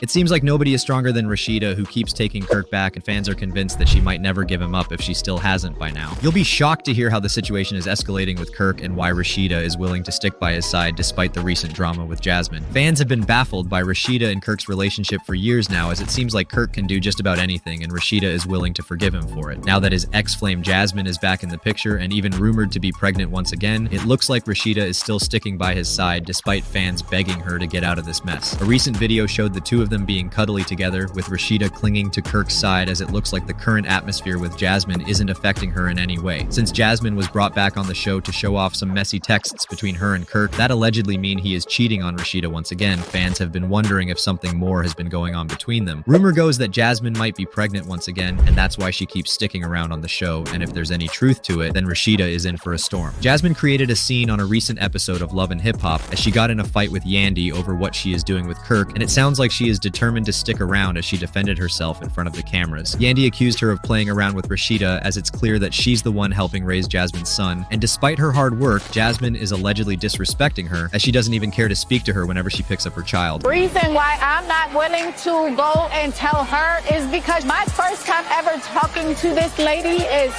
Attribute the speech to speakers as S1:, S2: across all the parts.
S1: It seems like nobody is stronger than Rasheeda, who keeps taking Kirk back, and fans are convinced that she might never give him up if she still hasn't by now. You'll be shocked to hear how the situation is escalating with Kirk and why Rasheeda is willing to stick by his side despite the recent drama with Jasmine. Fans have been baffled by Rasheeda and Kirk's relationship for years now, as it seems like Kirk can do just about anything and Rasheeda is willing to forgive him for it. Now that his ex-flame Jasmine is back in the picture and even rumored to be pregnant once again, it looks like Rasheeda is still sticking by his side despite fans begging her to get out of this mess. A recent video showed the two of them being cuddly together, with Rasheeda clinging to Kirk's side, as it looks like the current atmosphere with Jasmine isn't affecting her in any way. Since Jasmine was brought back on the show to show off some messy texts between her and Kirk that allegedly mean he is cheating on Rasheeda once again, fans have been wondering if something more has been going on between them. Rumor goes that Jasmine might be pregnant once again, and that's why she keeps sticking around on the show, and if there's any truth to it, then Rasheeda is in for a storm. Jasmine created a scene on a recent episode of Love and Hip Hop as she got in a fight with Yandy over what she is doing with Kirk, and it sounds like she is determined to stick around as she defended herself in front of the cameras. Yandy accused her of playing around with Rasheeda, as it's clear that she's the one helping raise Jasmine's son, and despite her hard work, Jasmine is allegedly disrespecting her, as she doesn't even care to speak to her whenever she picks up her child.
S2: The reason why I'm not willing to go and tell her is because my first time ever talking to this lady is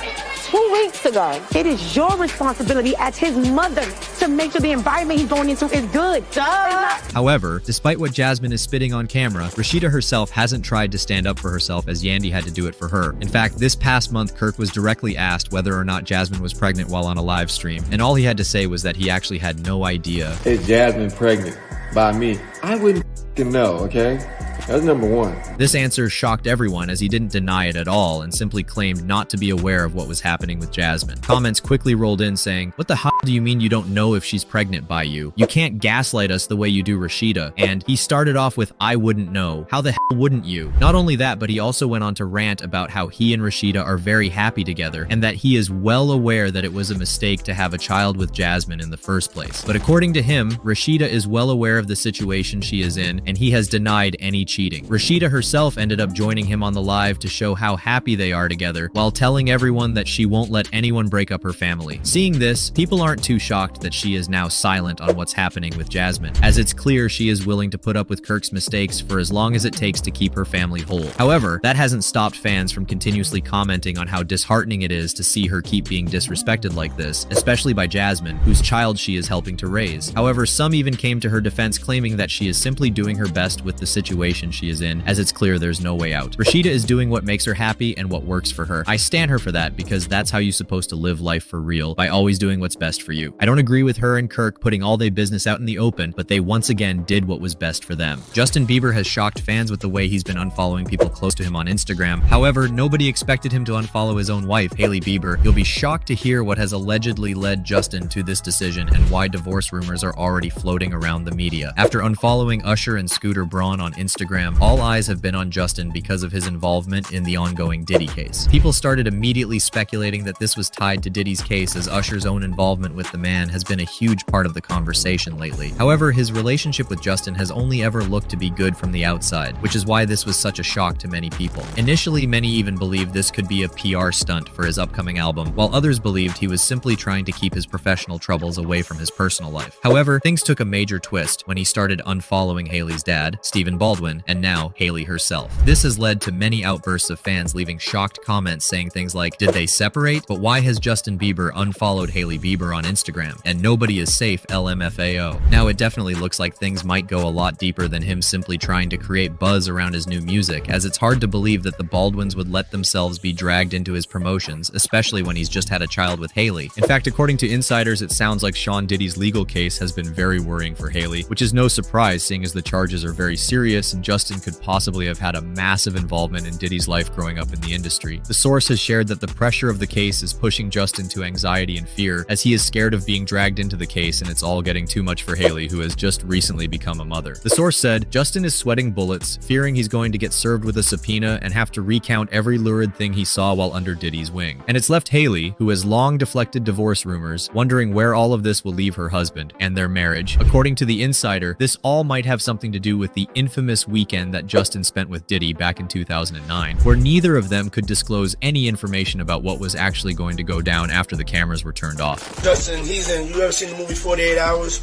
S2: 2 weeks ago. It is your responsibility as his mother to make sure the environment he's going into is good. Duh.
S1: However, despite what Jasmine is spitting on camera, Rasheeda herself hasn't tried to stand up for herself, as Yandy had to do it for her. In fact, this past month, Kirk was directly asked whether or not Jasmine was pregnant while on a live stream, and all he had to say was that he actually had no idea.
S3: Is Jasmine pregnant by me? I wouldn't know, okay? That's number one.
S1: This answer shocked everyone, as he didn't deny it at all and simply claimed not to be aware of what was happening with Jasmine. Comments quickly rolled in saying, "What the hell do you mean you don't know if she's pregnant by you? You can't gaslight us the way you do Rasheeda." And he started off with, "I wouldn't know. How the hell wouldn't you?" Not only that, but he also went on to rant about how he and Rasheeda are very happy together and that he is well aware that it was a mistake to have a child with Jasmine in the first place. But according to him, Rasheeda is well aware of the situation she is in, and he has denied any cheating. Rasheeda herself ended up joining him on the live to show how happy they are together, while telling everyone that she won't let anyone break up her family. Seeing this, people aren't too shocked that she is now silent on what's happening with Jasmine, as it's clear she is willing to put up with Kirk's mistakes for as long as it takes to keep her family whole. However, that hasn't stopped fans from continuously commenting on how disheartening it is to see her keep being disrespected like this, especially by Jasmine, whose child she is helping to raise. However, some even came to her defense, claiming that she is simply doing her best with the situation she is in, as it's clear there's no way out. Rasheeda is doing what makes her happy and what works for her. I stan her for that, because that's how you're supposed to live life for real, by always doing what's best for you. I don't agree with her and Kirk putting all their business out in the open, but they once again did what was best for them. Justin Bieber has shocked fans with the way he's been unfollowing people close to him on Instagram. However, nobody expected him to unfollow his own wife, Hailey Bieber. You'll be shocked to hear what has allegedly led Justin to this decision and why divorce rumors are already floating around the media. After unfollowing Usher and Scooter Braun on Instagram, all eyes have been on Justin because of his involvement in the ongoing Diddy case. People started immediately speculating that this was tied to Diddy's case, as Usher's own involvement with the man has been a huge part of the conversation lately. However, his relationship with Justin has only ever looked to be good from the outside, which is why this was such a shock to many people. Initially, many even believed this could be a PR stunt for his upcoming album, while others believed he was simply trying to keep his professional troubles away from his personal life. However, things took a major twist when he started unfollowing Hailey's dad, Stephen Baldwin, and now Hailey herself. This has led to many outbursts of fans leaving shocked comments saying things like, "Did they separate? But why has Justin Bieber unfollowed Hailey Bieber on Instagram? And nobody is safe, LMFAO." Now, it definitely looks like things might go a lot deeper than him simply trying to create buzz around his new music, as it's hard to believe that the Baldwins would let themselves be dragged into his promotions, especially when he's just had a child with Hailey. In fact, according to insiders, it sounds like Sean Diddy's legal case has been very worrying for Hailey, which is no surprise seeing as the charges are very serious and Justin could possibly have had a massive involvement in Diddy's life growing up in the industry. The source has shared that the pressure of the case is pushing Justin to anxiety and fear, as he is scared of being dragged into the case, and it's all getting too much for Hailey, who has just recently become a mother. The source said, "Justin is sweating bullets, fearing he's going to get served with a subpoena and have to recount every lurid thing he saw while under Diddy's wing." And it's left Hailey, who has long deflected divorce rumors, wondering where all of this will leave her husband and their marriage. According to the insider, this all might have something to do with the infamous weekend that Justin spent with Diddy back in 2009, where neither of them could disclose any information about what was actually going to go down after the cameras were turned off.
S4: Justin, you ever seen the movie 48 Hours?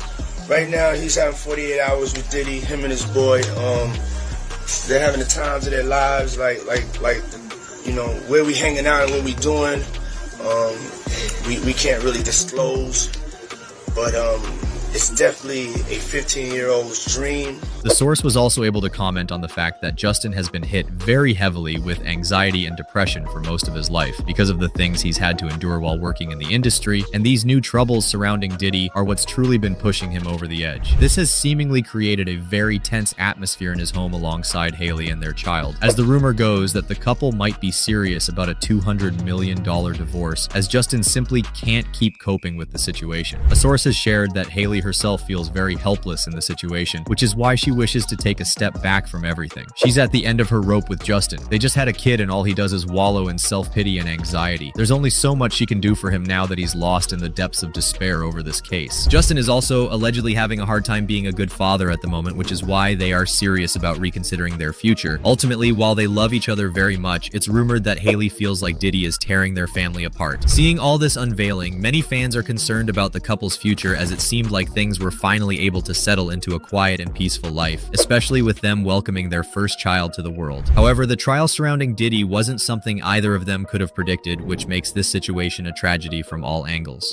S4: Right now, he's having 48 hours with Diddy, him and his boy. They're having the times of their lives, like you know, where we hanging out and what we doing. We can't really disclose, but it's definitely a 15-year-old's dream.
S1: The source was also able to comment on the fact that Justin has been hit very heavily with anxiety and depression for most of his life because of the things he's had to endure while working in the industry, and these new troubles surrounding Diddy are what's truly been pushing him over the edge. This has seemingly created a very tense atmosphere in his home alongside Hailey and their child, as the rumor goes that the couple might be serious about a $200 million divorce, as Justin simply can't keep coping with the situation. A source has shared that Hailey herself feels very helpless in the situation, which is why she wishes to take a step back from everything. She's at the end of her rope with Justin. They just had a kid and all he does is wallow in self-pity and anxiety. There's only so much she can do for him now that he's lost in the depths of despair over this case. Justin is also allegedly having a hard time being a good father at the moment, which is why they are serious about reconsidering their future. Ultimately, while they love each other very much, it's rumored that Hailey feels like Diddy is tearing their family apart. Seeing all this unveiling, many fans are concerned about the couple's future, as it seemed like things were finally able to settle into a quiet and peaceful life, especially with them welcoming their first child to the world. However, the trial surrounding Diddy wasn't something either of them could have predicted, which makes this situation a tragedy from all angles.